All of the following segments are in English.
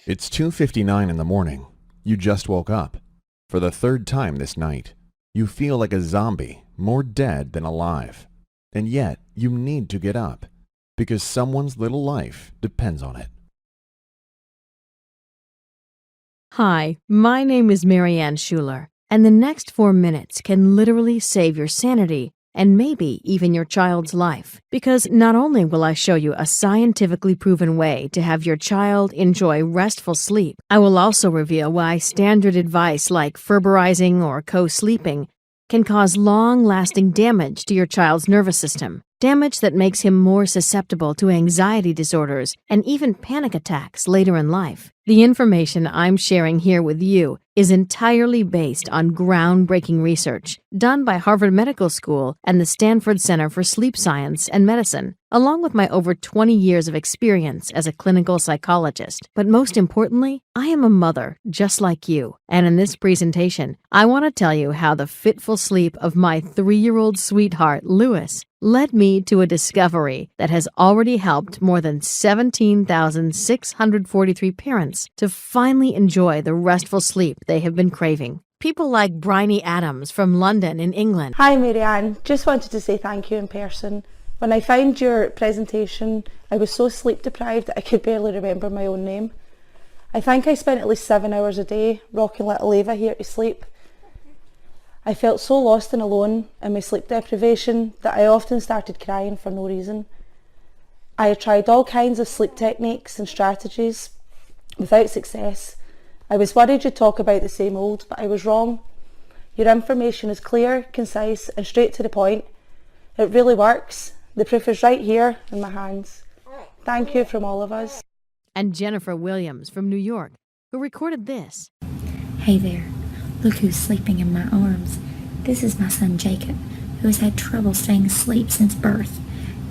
It's 2:59 in the morning. You just woke up. For the third time this night. You feel like a zombie, more dead than alive. And yet, you need to get up, because someone's little life depends on it. Hi, my name is Marianne Schuler, and the next 4 minutes can literally save your sanity and maybe even your child's life. Because not only will I show you a scientifically proven way to have your child enjoy restful sleep, I will also reveal why standard advice like Ferberizing or co-sleeping can cause long-lasting damage to your child's nervous system. Damage that makes him more susceptible to anxiety disorders and even panic attacks later in life. The information I'm sharing here with you is entirely based on groundbreaking research done by Harvard Medical School and the Stanford Center for Sleep Science and Medicine, along with my over 20 years of experience as a clinical psychologist. But most importantly, I am a mother just like you. And in this presentation, I want to tell you how the fitful sleep of my 3-year-old sweetheart, Lewis, led me to a discovery that has already helped more than 17,643 parents to finally enjoy the restful sleep they have been craving. People like Bryony Adams from London in England. Hi Marianne, just wanted to say thank you in person. When I found your presentation, I was so sleep deprived that I could barely remember my own name. I think I spent at least 7 hours a day rocking little Ava here to sleep. I felt so lost and alone in my sleep deprivation that I often started crying for no reason. I had tried all kinds of sleep techniques and strategies without success. I was worried you'd talk about the same old, but I was wrong. Your information is clear, concise and straight to the point. It really works. The proof is right here in my hands. Thank you from all of us. And Jennifer Williams from New York, who recorded this. Hey there. Look who's sleeping in my arms. This is my son Jacob, who has had trouble staying asleep since birth.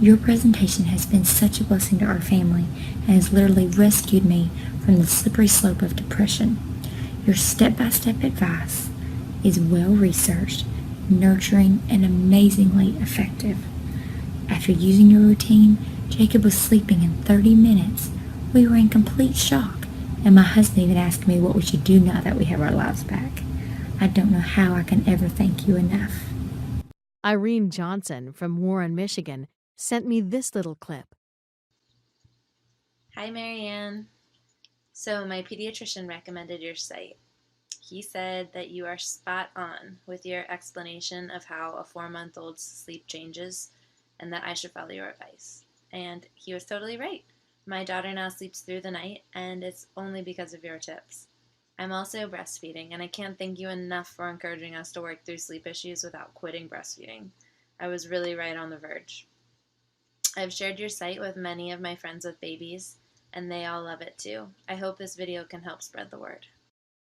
Your presentation has been such a blessing to our family and has literally rescued me from the slippery slope of depression. Your step-by-step advice is well-researched, nurturing, and amazingly effective. After using your routine, Jacob was sleeping in 30 minutes. We were in complete shock, and my husband even asked me what we should do now that we have our lives back. I don't know how I can ever thank you enough. Irene Johnson from Warren, Michigan, sent me this little clip. Hi, Marianne. So my pediatrician recommended your site. He said that you are spot on with your explanation of how a 4-month-old's sleep changes and that I should follow your advice. And he was totally right. My daughter now sleeps through the night, and it's only because of your tips. I'm also breastfeeding, and I can't thank you enough for encouraging us to work through sleep issues without quitting breastfeeding. I was really right on the verge. I've shared your site with many of my friends with babies, and they all love it too. I hope this video can help spread the word.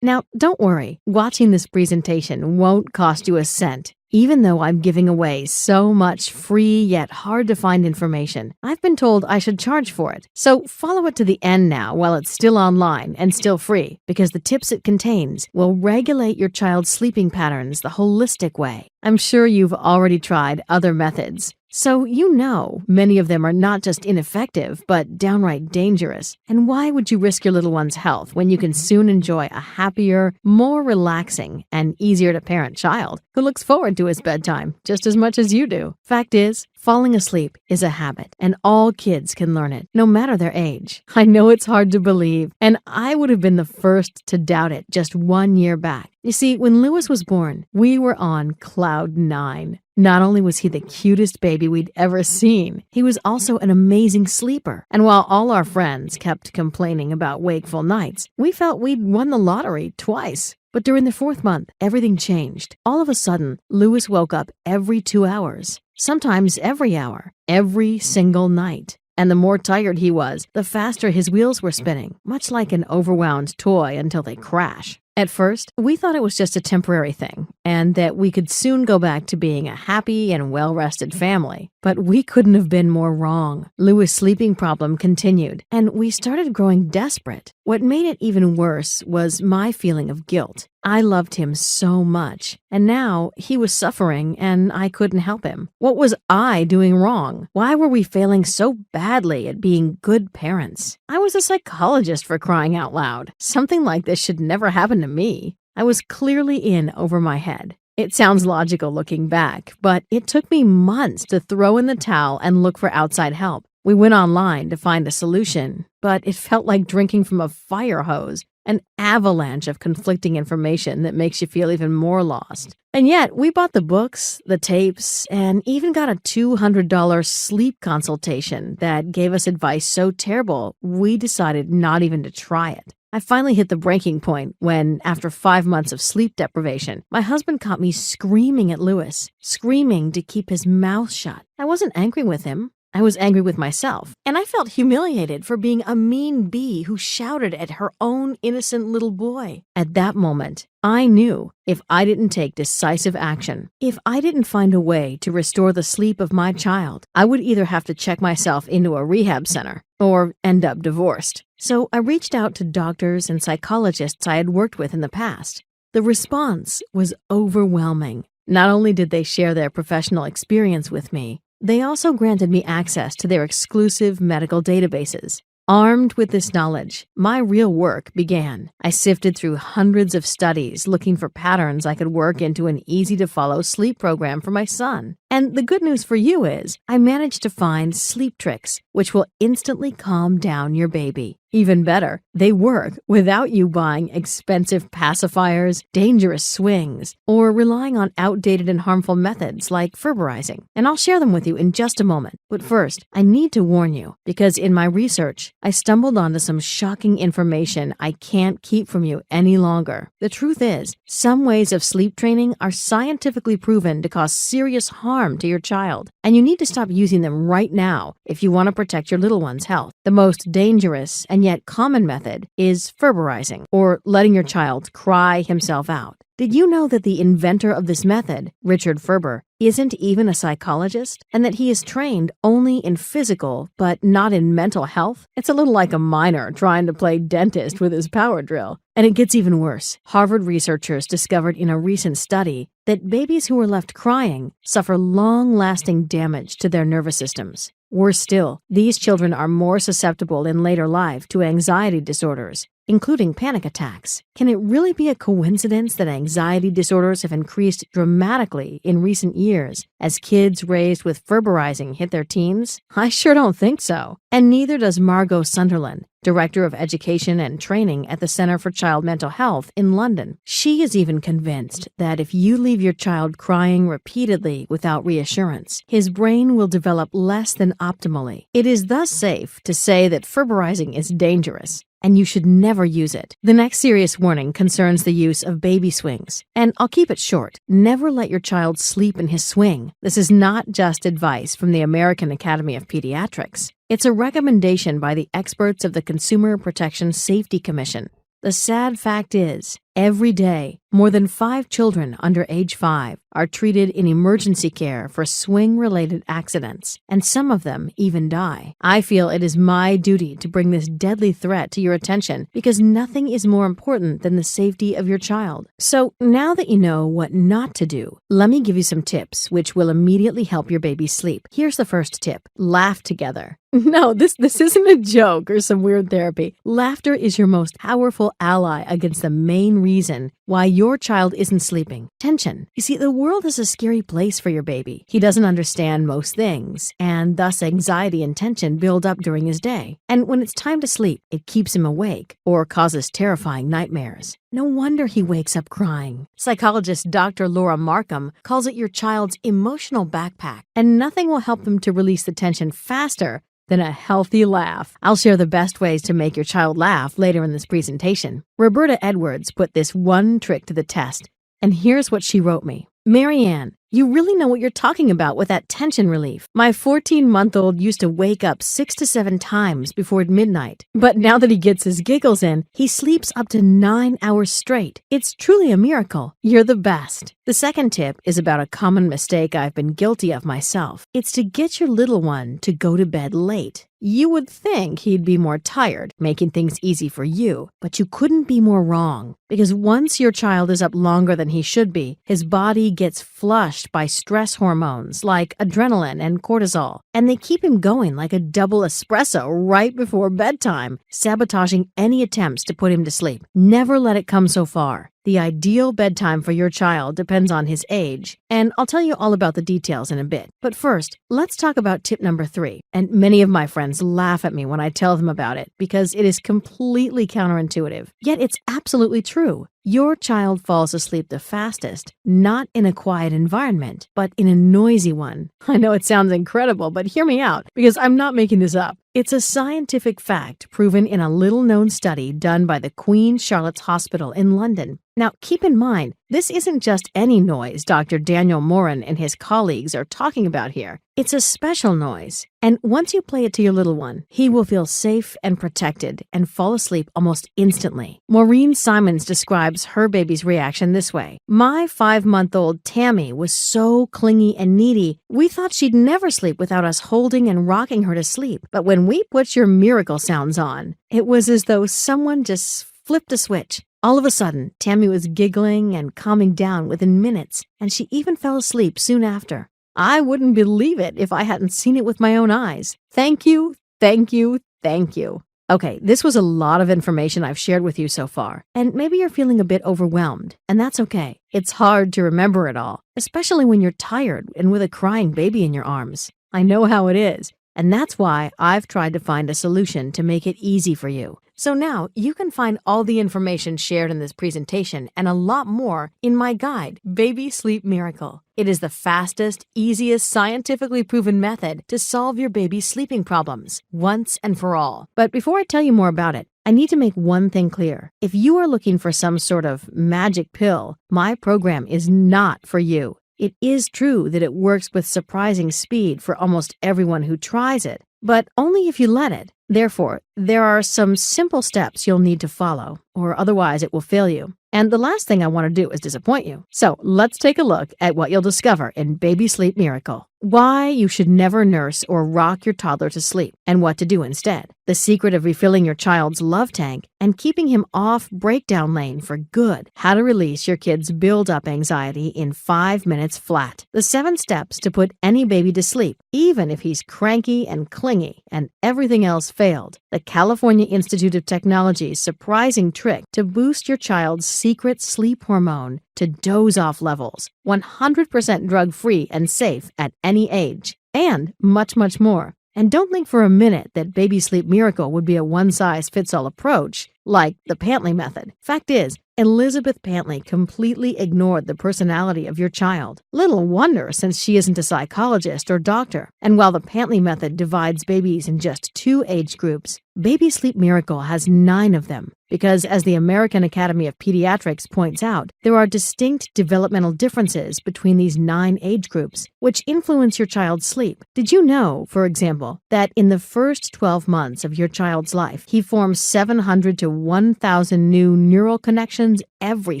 Now, don't worry, watching this presentation won't cost you a cent. Even though I'm giving away so much free yet hard to find information, I've been told I should charge for it. So follow it to the end now while it's still online and still free, because the tips it contains will regulate your child's sleeping patterns the holistic way. I'm sure you've already tried other methods, so you know many of them are not just ineffective, but downright dangerous. And why would you risk your little one's health when you can soon enjoy a happier, more relaxing, and easier to parent child who looks forward to his bedtime just as much as you do? Fact is, falling asleep is a habit, and all kids can learn it, no matter their age. I know it's hard to believe, and I would have been the first to doubt it just 1 year back. You see, when Lewis was born, we were on cloud 9. Not only was he the cutest baby we'd ever seen, he was also an amazing sleeper. And while all our friends kept complaining about wakeful nights, we felt we'd won the lottery twice. But during the 4th month, everything changed. All of a sudden, Lewis woke up every 2 hours, sometimes every hour, every single night. And the more tired he was, the faster his wheels were spinning, much like an overwound toy until they crash. At first, we thought it was just a temporary thing and that we could soon go back to being a happy and well-rested family. But we couldn't have been more wrong. Louis' sleeping problem continued, and we started growing desperate. What made it even worse was my feeling of guilt. I loved him so much, and now he was suffering and I couldn't help him. What was I doing wrong? Why were we failing so badly at being good parents? I was a psychologist, for crying out loud. Something like this should never happen to me. I was clearly in over my head. It sounds logical looking back, but it took me months to throw in the towel and look for outside help. We went online to find a solution, but it felt like drinking from a fire hose. An avalanche of conflicting information that makes you feel even more lost. And yet, we bought the books, the tapes, and even got a $200 sleep consultation that gave us advice so terrible, we decided not even to try it. I finally hit the breaking point when, after 5 months of sleep deprivation, my husband caught me screaming at Louis, screaming to keep his mouth shut. I wasn't angry with him. I was angry with myself, and I felt humiliated for being a mean bee who shouted at her own innocent little boy. At that moment, I knew if I didn't take decisive action, if I didn't find a way to restore the sleep of my child, I would either have to check myself into a rehab center or end up divorced. So I reached out to doctors and psychologists I had worked with in the past. The response was overwhelming. Not only did they share their professional experience with me, they also granted me access to their exclusive medical databases. Armed with this knowledge, my real work began. I sifted through hundreds of studies looking for patterns I could work into an easy-to-follow sleep program for my son. And the good news for you is, I managed to find sleep tricks, which will instantly calm down your baby. Even better, they work without you buying expensive pacifiers, dangerous swings, or relying on outdated and harmful methods like ferberizing. And I'll share them with you in just a moment. But first, I need to warn you, because in my research, I stumbled onto some shocking information I can't keep from you any longer. The truth is, some ways of sleep training are scientifically proven to cause serious harm to your child, and you need to stop using them right now if you want to protect your little one's health. The most dangerous and yet common method is ferberizing, or letting your child cry himself out. Did you know that the inventor of this method, Richard Ferber, isn't even a psychologist, and that he is trained only in physical but not in mental health? It's a little like a miner trying to play dentist with his power drill. And it gets even worse. Harvard researchers discovered in a recent study that babies who are left crying suffer long-lasting damage to their nervous systems. Worse still, these children are more susceptible in later life to anxiety disorders, including panic attacks. Can it really be a coincidence that anxiety disorders have increased dramatically in recent years as kids raised with ferberizing hit their teens? I sure don't think so. And neither does Margot Sunderland, Director of Education and Training at the Center for Child Mental Health in London. She is even convinced that if you leave your child crying repeatedly without reassurance, his brain will develop less than optimally. It is thus safe to say that ferberizing is dangerous, and you should never use it. The next serious warning concerns the use of baby swings. And I'll keep it short. Never let your child sleep in his swing. This is not just advice from the American Academy of Pediatrics. It's a recommendation by the experts of the Consumer Protection Safety Commission. The sad fact is, every day, more than 5 children under age 5 are treated in emergency care for swing-related accidents, and some of them even die. I feel it is my duty to bring this deadly threat to your attention because nothing is more important than the safety of your child. So now that you know what not to do, let me give you some tips which will immediately help your baby sleep. Here's the first tip. Laugh together. No, this isn't a joke or some weird therapy. Laughter is your most powerful ally against the main reason why your child isn't sleeping. Tension. You see, the world is a scary place for your baby. He doesn't understand most things, and thus anxiety and tension build up during his day. And when it's time to sleep, it keeps him awake or causes terrifying nightmares. No wonder he wakes up crying. Psychologist Dr. Laura Markham calls it your child's emotional backpack, and nothing will help them to release the tension faster than a healthy laugh. I'll share the best ways to make your child laugh later in this presentation. Roberta Edwards put this one trick to the test, and here's what she wrote me. Marianne, You really know what you're talking about with that tension relief. My 14-month-old used to wake up 6 to 7 times before midnight. But now that he gets his giggles in, he sleeps up to 9 hours straight. It's truly a miracle. You're the best. The second tip is about a common mistake I've been guilty of myself. It's to get your little one to go to bed late. You would think he'd be more tired, making things easy for you, but you couldn't be more wrong. Because once your child is up longer than he should be, his body gets flushed by stress hormones like adrenaline and cortisol, and they keep him going like a double espresso right before bedtime, sabotaging any attempts to put him to sleep. Never let it come so far. The ideal bedtime for your child depends on his age, and I'll tell you all about the details in a bit. But first, let's talk about tip number 3. And many of my friends laugh at me when I tell them about it because it is completely counterintuitive. Yet it's absolutely true. Your child falls asleep the fastest, not in a quiet environment, but in a noisy one. I know it sounds incredible, but hear me out, because I'm not making this up. It's a scientific fact proven in a little-known study done by the Queen Charlotte's Hospital in London. Now, keep in mind, this isn't just any noise Dr. Daniel Moran and his colleagues are talking about here. It's a special noise, and once you play it to your little one, he will feel safe and protected and fall asleep almost instantly. Maureen Simons describes her baby's reaction this way. My 5-month-old Tammy was so clingy and needy, we thought she'd never sleep without us holding and rocking her to sleep. But when we put your miracle sounds on, it was as though someone just flipped a switch. All of a sudden, Tammy was giggling and calming down within minutes, and she even fell asleep soon after. I wouldn't believe it if I hadn't seen it with my own eyes. Thank you, thank you, thank you. Okay, this was a lot of information I've shared with you so far, and maybe you're feeling a bit overwhelmed, and that's okay. It's hard to remember it all, especially when you're tired and with a crying baby in your arms. I know how it is, and that's why I've tried to find a solution to make it easy for you. So now you can find all the information shared in this presentation and a lot more in my guide, Baby Sleep Miracle. It is the fastest, easiest, scientifically proven method to solve your baby's sleeping problems once and for all. But before I tell you more about it, I need to make one thing clear. If you are looking for some sort of magic pill, my program is not for you. It is true that it works with surprising speed for almost everyone who tries it, but only if you let it. Therefore, there are some simple steps you'll need to follow, or otherwise it will fail you. And the last thing I want to do is disappoint you. So let's take a look at what you'll discover in Baby Sleep Miracle. Why you should never nurse or rock your toddler to sleep, and what to do instead. The secret of refilling your child's love tank and keeping him off breakdown lane for good. How to release your kid's build-up anxiety in 5 minutes flat. The 7 steps to put any baby to sleep, even if he's cranky and clingy and everything else failed. The California Institute of Technology's surprising trick to boost your child's secret sleep hormone to doze-off levels, 100% drug-free and safe at any age, and much, much more. And don't think for a minute that Baby Sleep Miracle would be a one-size-fits-all approach, like the Pantley method. Fact is, Elizabeth Pantley completely ignored the personality of your child. Little wonder, since she isn't a psychologist or doctor. And while the Pantley method divides babies in just 2 age groups, Baby Sleep Miracle has 9 of them. Because, as the American Academy of Pediatrics points out, there are distinct developmental differences between these 9 age groups, which influence your child's sleep. Did you know, for example, that in the first 12 months of your child's life, he forms 700 to 1,000 new neural connections every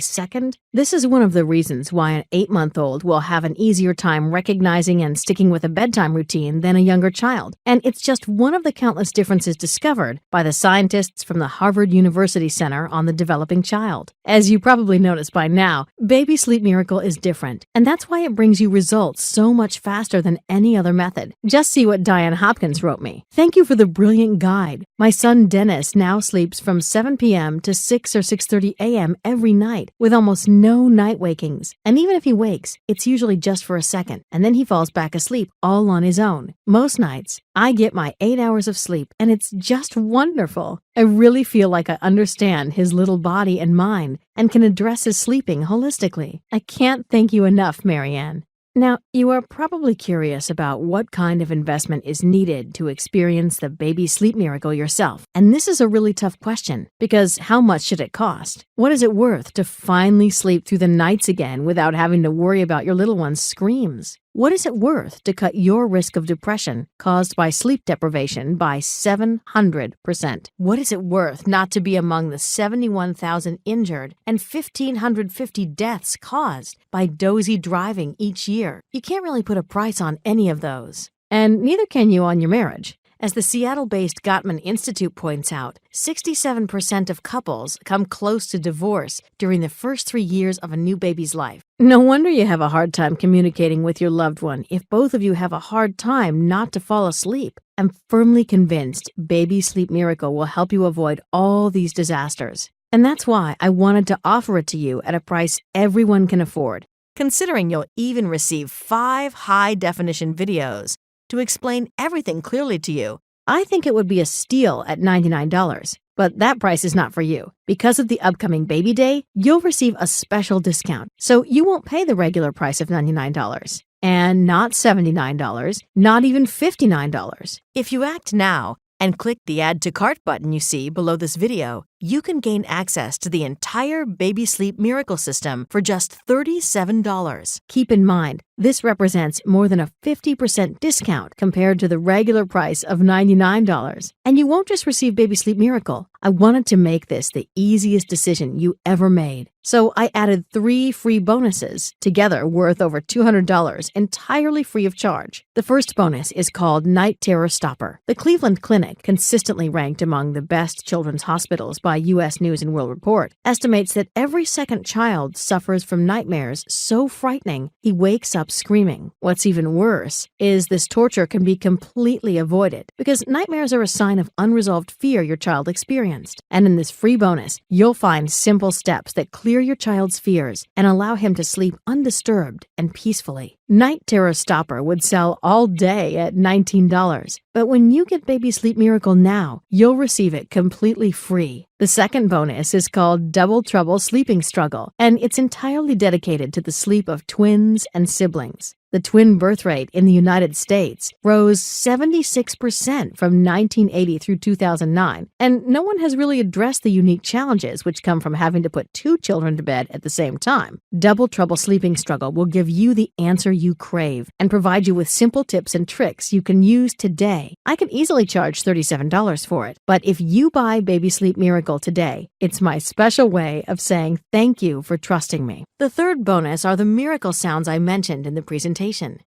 second? This is one of the reasons why an 8-month-old will have an easier time recognizing and sticking with a bedtime routine than a younger child. And it's just one of the countless differences discovered by the scientists from the Harvard University Center on the Developing Child. As you probably noticed by now, Baby Sleep Miracle is different, and that's why it brings you results so much faster than any other method. Just see what Diane Hopkins wrote me. Thank you for the brilliant guide. My son Dennis now sleeps from 7 p.m. to 6 or 6:30 a.m. every night with almost no night wakings. And even if he wakes, it's usually just for a second, and then he falls back asleep all on his own. Most nights, I get my 8 hours of sleep, and it's just wonderful. I really feel like I understand his little body and mind and can address his sleeping holistically. I can't thank you enough, Marianne. Now, you are probably curious about what kind of investment is needed to experience the baby sleep miracle yourself. And this is a really tough question, because how much should it cost? What is it worth to finally sleep through the nights again without having to worry about your little one's screams? What is it worth to cut your risk of depression caused by sleep deprivation by 700%? What is it worth not to be among the 71,000 injured and 1,550 deaths caused by dozy driving each year? You can't really put a price on any of those. And neither can you on your marriage. As the Seattle-based Gottman Institute points out, 67% of couples come close to divorce during the first 3 years of a new baby's life. No wonder you have a hard time communicating with your loved one if both of you have a hard time not to fall asleep. I'm firmly convinced Baby Sleep Miracle will help you avoid all these disasters. And that's why I wanted to offer it to you at a price everyone can afford, considering you'll even receive 5 high-definition videos to explain everything clearly to you. I think it would be a steal at $99, but that price is not for you. Because of the upcoming baby day, you'll receive a special discount, so you won't pay the regular price of $99. And not $79, not even $59. If you act now and click the Add to Cart button you see below this video, you can gain access to the entire Baby Sleep Miracle system for just $37. Keep in mind, this represents more than a 50% discount compared to the regular price of $99. And you won't just receive Baby Sleep Miracle. I wanted to make this the easiest decision you ever made. So I added 3 free bonuses, together worth over $200, entirely free of charge. The first bonus is called Night Terror Stopper. The Cleveland Clinic, consistently ranked among the best children's hospitals by U.S. News & World Report, estimates that every second child suffers from nightmares so frightening he wakes up screaming. What's even worse is this torture can be completely avoided because nightmares are a sign of unresolved fear your child experienced. And in this free bonus, you'll find simple steps that clear your child's fears and allow him to sleep undisturbed and peacefully. Night Terror Stopper would sell all day at $19, but when you get Baby Sleep Miracle now, you'll receive it completely free. The second bonus is called Double Trouble Sleeping Struggle, and it's entirely dedicated to the sleep of twins and siblings. The twin birth rate in the United States rose 76% from 1980 through 2009, and no one has really addressed the unique challenges which come from having to put 2 children to bed at the same time. Double Trouble Sleeping Struggle will give you the answer you crave and provide you with simple tips and tricks you can use today. I could easily charge $37 for it, but if you buy Baby Sleep Miracle today, it's my special way of saying thank you for trusting me. The third bonus are the miracle sounds I mentioned in the presentation.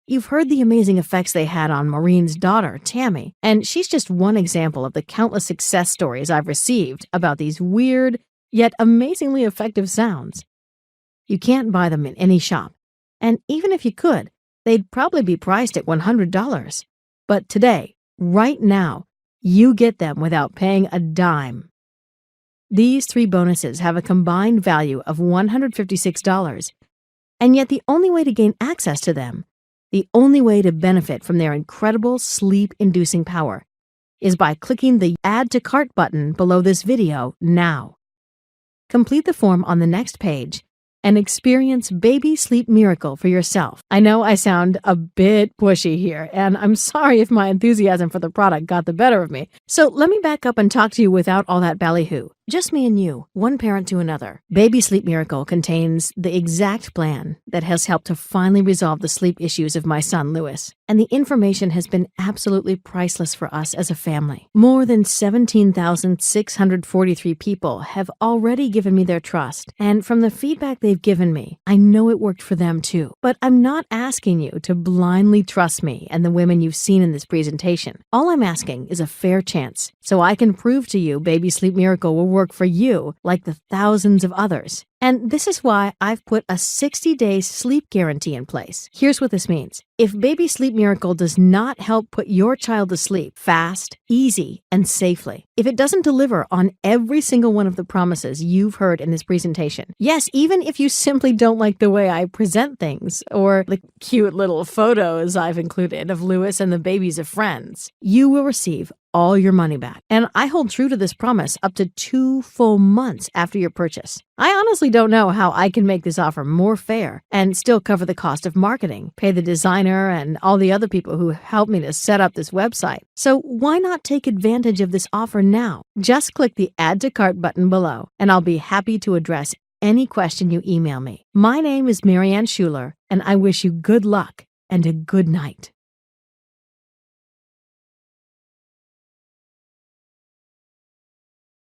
You've heard the amazing effects they had on Maureen's daughter, Tammy, and she's just one example of the countless success stories I've received about these weird, yet amazingly effective sounds. You can't buy them in any shop, and even if you could, they'd probably be priced at $100. But today, right now, you get them without paying a dime. These 3 bonuses have a combined value of $156, and yet the only way to gain access to them, the only way to benefit from their incredible sleep-inducing power, is by clicking the Add to Cart button below this video now. Complete the form on the next page and experience Baby Sleep Miracle for yourself. I know I sound a bit pushy here, and I'm sorry if my enthusiasm for the product got the better of me. So let me back up and talk to you without all that ballyhoo. Just me and you, one parent to another. Baby Sleep Miracle contains the exact plan that has helped to finally resolve the sleep issues of my son, Lewis. And the information has been absolutely priceless for us as a family. More than 17,643 people have already given me their trust. And from the feedback they've given me, I know it worked for them too. But I'm not asking you to blindly trust me and the women you've seen in this presentation. All I'm asking is a fair chance, so I can prove to you Baby Sleep Miracle will work for you like the thousands of others. And this is why I've put a 60-day sleep guarantee in place. Here's what this means. If Baby Sleep Miracle does not help put your child to sleep fast, easy, and safely, if it doesn't deliver on every single one of the promises you've heard in this presentation, yes, even if you simply don't like the way I present things or the cute little photos I've included of Lewis and the babies of friends, you will receive all your money back. And I hold true to this promise up to 2 full months after your purchase. I honestly don't know how I can make this offer more fair and still cover the cost of marketing, pay the designer, and all the other people who helped me to set up this website. So why not take advantage of this offer now? Just click the Add to Cart button below, and I'll be happy to address any question you email me. My name is Marianne Schuler, and I wish you good luck and a good night.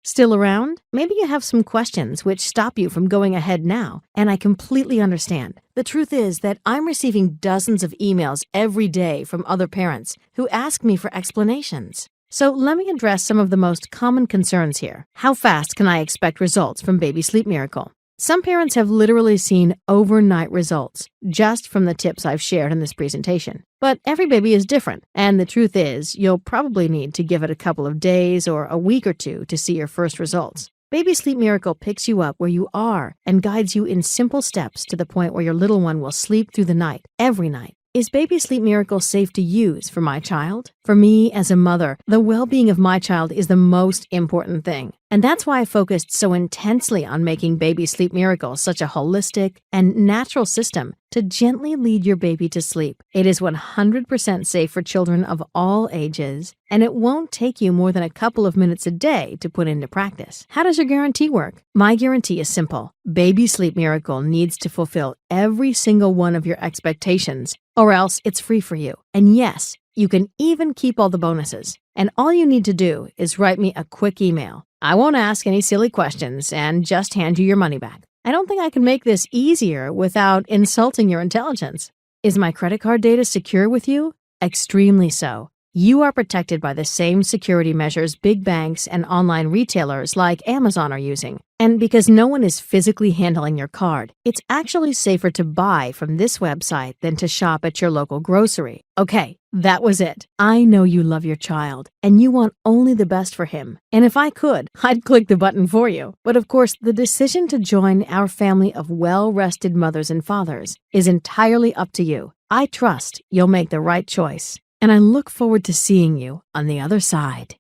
Still around? Maybe you have some questions which stop you from going ahead now, and I completely understand. The truth is that I'm receiving dozens of emails every day from other parents who ask me for explanations. So let me address some of the most common concerns here. How fast can I expect results from Baby Sleep Miracle? Some parents have literally seen overnight results just from the tips I've shared in this presentation. But every baby is different, and the truth is, you'll probably need to give it a couple of days or a week or two to see your first results. Baby Sleep Miracle picks you up where you are and guides you in simple steps to the point where your little one will sleep through the night, every night. Is Baby Sleep Miracle safe to use for my child? For me, as a mother, the well-being of my child is the most important thing. And that's why I focused so intensely on making Baby Sleep Miracle such a holistic and natural system to gently lead your baby to sleep. It is 100% safe for children of all ages, and it won't take you more than a couple of minutes a day to put into practice. How does your guarantee work? My guarantee is simple. Baby Sleep Miracle needs to fulfill every single one of your expectations, or else it's free for you. And yes, you can even keep all the bonuses. And all you need to do is write me a quick email. I won't ask any silly questions and just hand you your money back. I don't think I can make this easier without insulting your intelligence. Is my credit card data secure with you? Extremely so. You are protected by the same security measures big banks and online retailers like Amazon are using. And because no one is physically handling your card, it's actually safer to buy from this website than to shop at your local grocery. Okay, that was it. I know you love your child, and you want only the best for him. And if I could, I'd click the button for you. But of course, the decision to join our family of well-rested mothers and fathers is entirely up to you. I trust you'll make the right choice, and I look forward to seeing you on the other side.